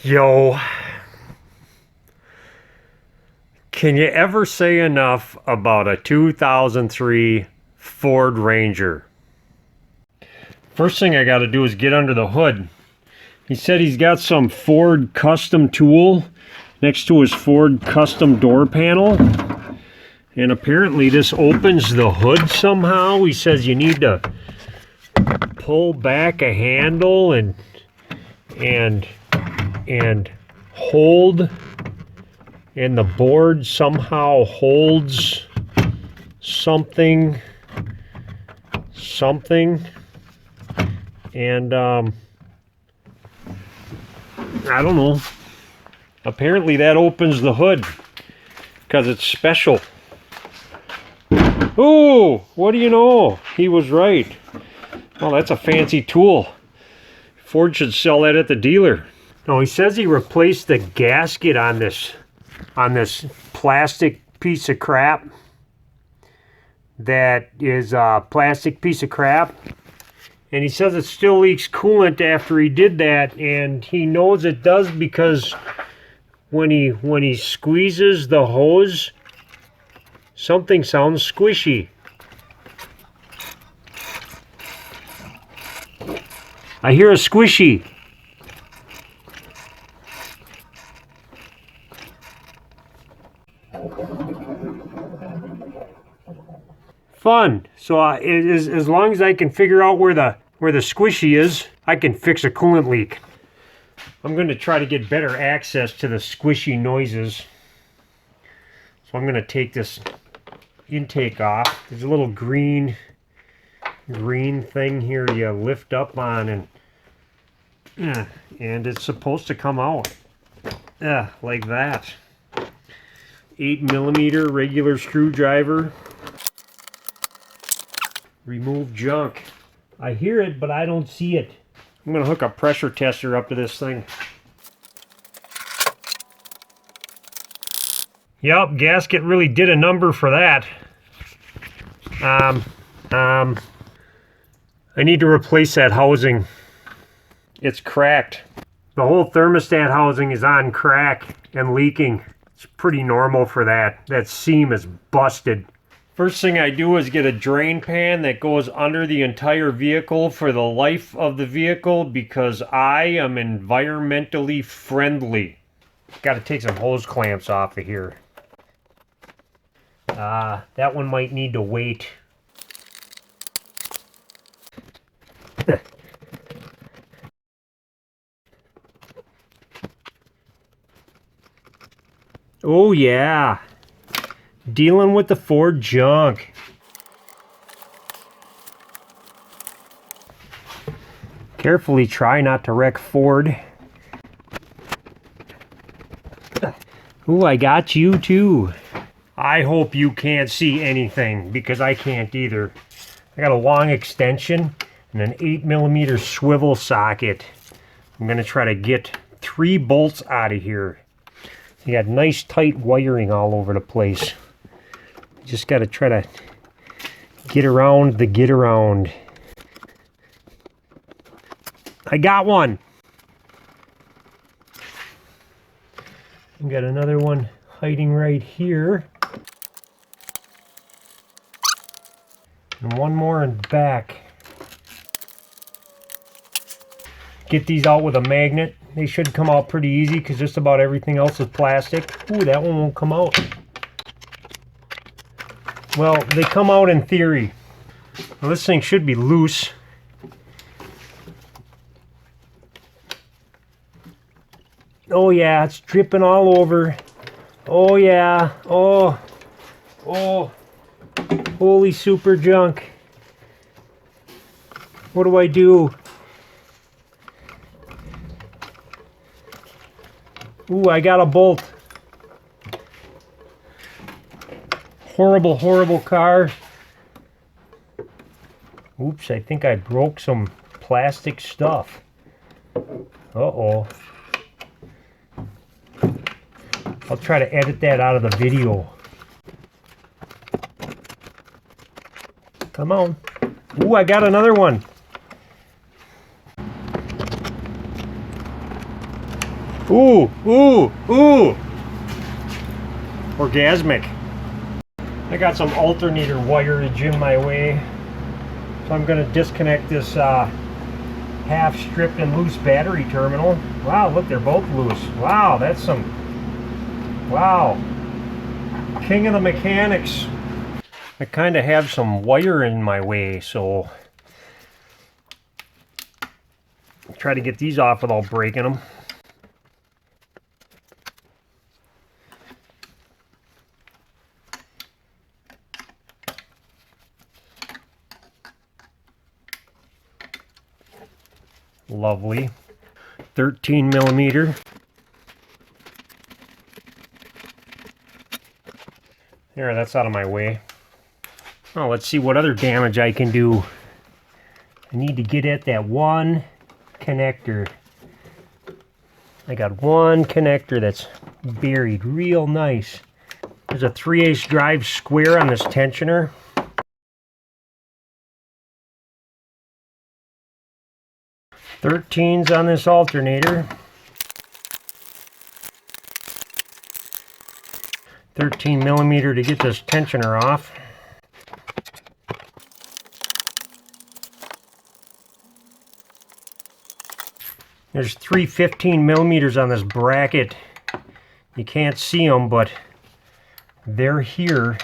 Yo, can you ever say enough about a 2003 Ford Ranger? First thing I got to do is get under the hood. He said he's got some Ford custom tool next to his Ford custom door panel. And apparently this opens the hood somehow. He says you need to pull back a handle and hold, and the board somehow holds something, and I don't know. Apparently that opens the hood because it's special. Oh, what do you know? He was right. Oh, that's a fancy tool. Ford should sell that at the dealer. No, he says he replaced the gasket on this plastic piece of crap. That is a plastic piece of crap. And he says it still leaks coolant after he did that, and he knows it does because when he squeezes the hose, something sounds squishy. I hear a squishy. Fun. So as long as I can figure out where the squishy is, I can fix a coolant leak. I'm going to try to get better access to the squishy noises. So I'm going to take this intake off. There's a little green thing here you lift up on, and it's supposed to come out like that. 8mm regular screwdriver. Remove junk. I hear it, but I don't see it. I'm going to hook a pressure tester up to this thing. Yep, gasket really did a number for that. I need to replace that housing. It's cracked. The whole thermostat housing is on crack and leaking. It's pretty normal for that. That seam is busted. First thing I do is get a drain pan that goes under the entire vehicle for the life of the vehicle because I am environmentally friendly. Got to take some hose clamps off of here. That one might need to wait. Oh yeah. Dealing with the Ford junk. Carefully try not to wreck Ford. Ooh, I got you too. I hope you can't see anything because I can't either. I got a long extension and an 8mm swivel socket. I'm going to try to get 3 bolts out of here. You got nice tight wiring all over the place. Just got to try to get around the get around. I got one. We got another one hiding right here. And one more in back. Get these out with a magnet. They should come out pretty easy because just about everything else is plastic. Ooh, that one won't come out. Well, they come out in theory. Well, this thing should be loose. Oh yeah, it's dripping all over. Oh yeah. Oh. Holy super junk. What do I do? Ooh, I got a bolt. Horrible, horrible car. Oops, I think I broke some plastic stuff. Uh-oh. I'll try to edit that out of the video. Come on. Ooh, I got another one. Ooh, ooh, ooh. Orgasmic. I got some alternator wireage in my way. So I'm going to disconnect this half stripped and loose battery terminal. Wow, look, they're both loose. Wow, that's some... Wow. King of the mechanics. I kind of have some wire in my way, so I'll try to get these off without breaking them. Lovely. 13 millimeter. There, that's out of my way. Oh, let's see what other damage I can do. I need to get at that one connector. I got one connector that's buried real nice. There's a 3/8 drive square on this tensioner. Thirteens on this alternator. 13 millimeter to get this tensioner off. There's 3 15 millimeters on this bracket. You can't see them, but they're here.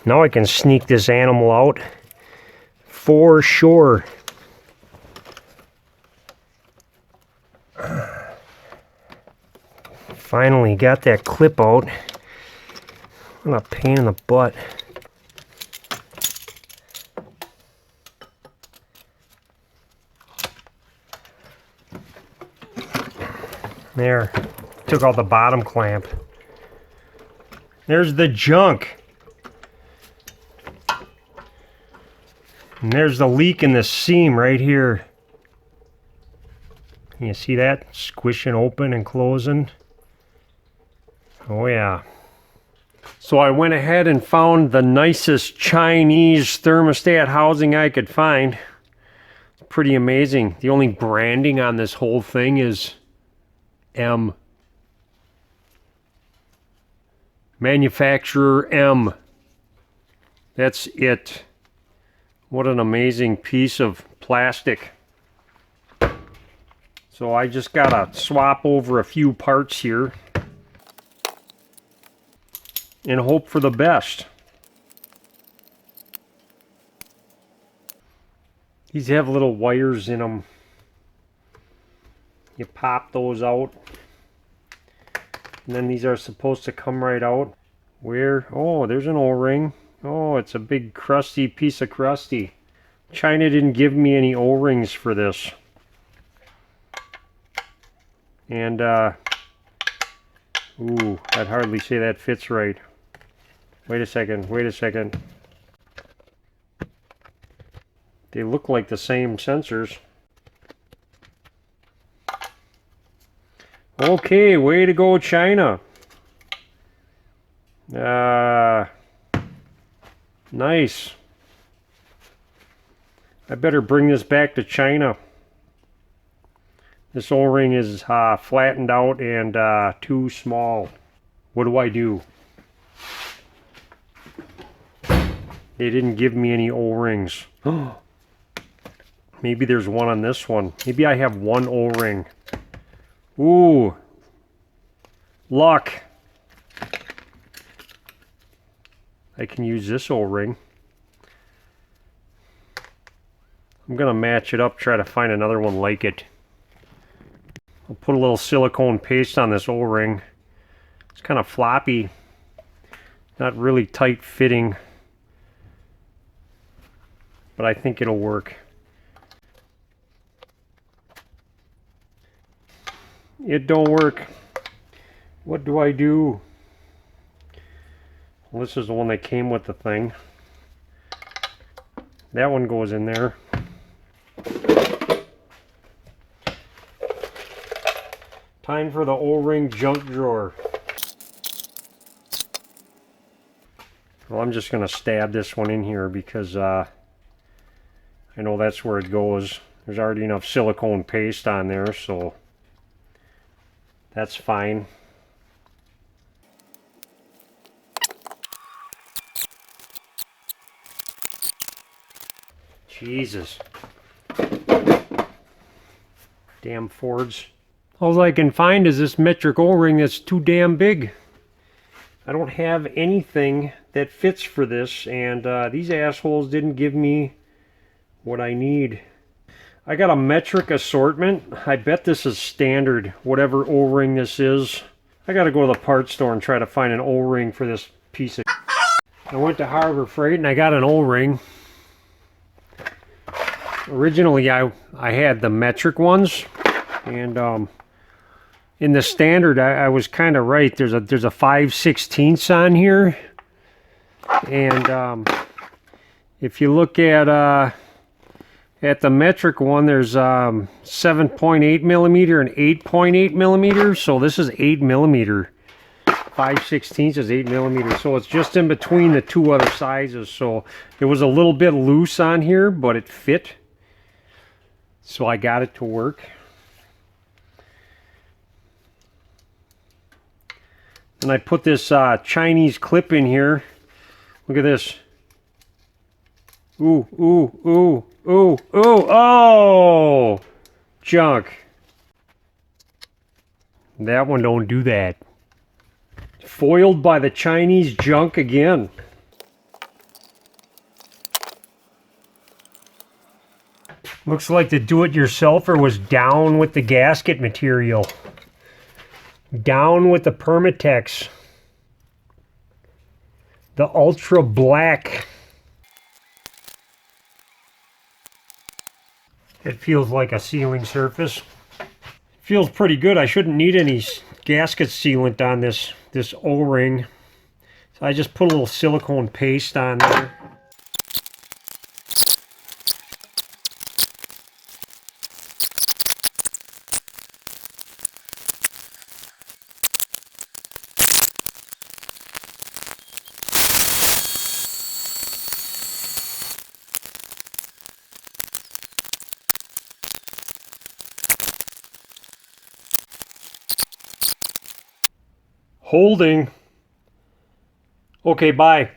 Now I can sneak this animal out for sure. Finally got that clip out. What a pain in the butt. There, took out the bottom clamp. There's the junk. And there's the leak in the seam right here. Can you see that? Squishing open and closing. Oh yeah. So I went ahead and found the nicest Chinese thermostat housing I could find. Pretty amazing. The only branding on this whole thing is M. Manufacturer M. That's it. What an amazing piece of plastic. So I just gotta swap over a few parts here and hope for the best. These have little wires in them. You pop those out. And then these are supposed to come right out. Where? Oh, there's an O-ring. Oh, it's a big crusty piece of crusty. China didn't give me any O-rings for this. And, ooh, I'd hardly say that fits right. Wait a second, wait a second. They look like the same sensors. Okay, way to go, China. Nice. I better bring this back to China. This O-ring is flattened out and too small. What do I do? They didn't give me any O-rings. Maybe there's one on this one. Maybe I have one O-ring. Ooh. Luck. I can use this O-ring. I'm gonna match it up, try to find another one like it. I'll put a little silicone paste on this O-ring. It's kind of floppy. Not really tight fitting. But I think it'll work. It don't work. What do I do? Well, this is the one that came with the thing. That one goes in there. Time for the O-ring junk drawer. Well, I'm just going to stab this one in here because I know that's where it goes. There's already enough silicone paste on there, so that's fine. Jesus. Damn Fords. All I can find is this metric O-ring that's too damn big. I don't have anything that fits for this, and these assholes didn't give me what I need. I got a metric assortment. I bet this is standard, whatever O-ring this is. I gotta go to the parts store and try to find an O-ring for this piece of... I went to Harbor Freight and I got an O-ring. Originally I had the metric ones, and in the standard I was kind of right. There's a 5/16 on here, and if you look at the metric one, there's 7.8 millimeter and 8.8 millimeter. So this is 8 millimeter. 5/16 is 8 millimeter. So it's just in between the two other sizes. So it was a little bit loose on here, but it fit. So I got it to work. And I put this Chinese clip in here. Look at this. Ooh, ooh, ooh, ooh, ooh, oh! Junk. That one don't do that. Foiled by the Chinese junk again. Looks like the do-it-yourselfer was down with the gasket material. Down with the Permatex. The Ultra Black. It feels like a sealing surface. Feels pretty good. I shouldn't need any gasket sealant on this O-ring. So I just put a little silicone paste on there. Holding. Okay, bye.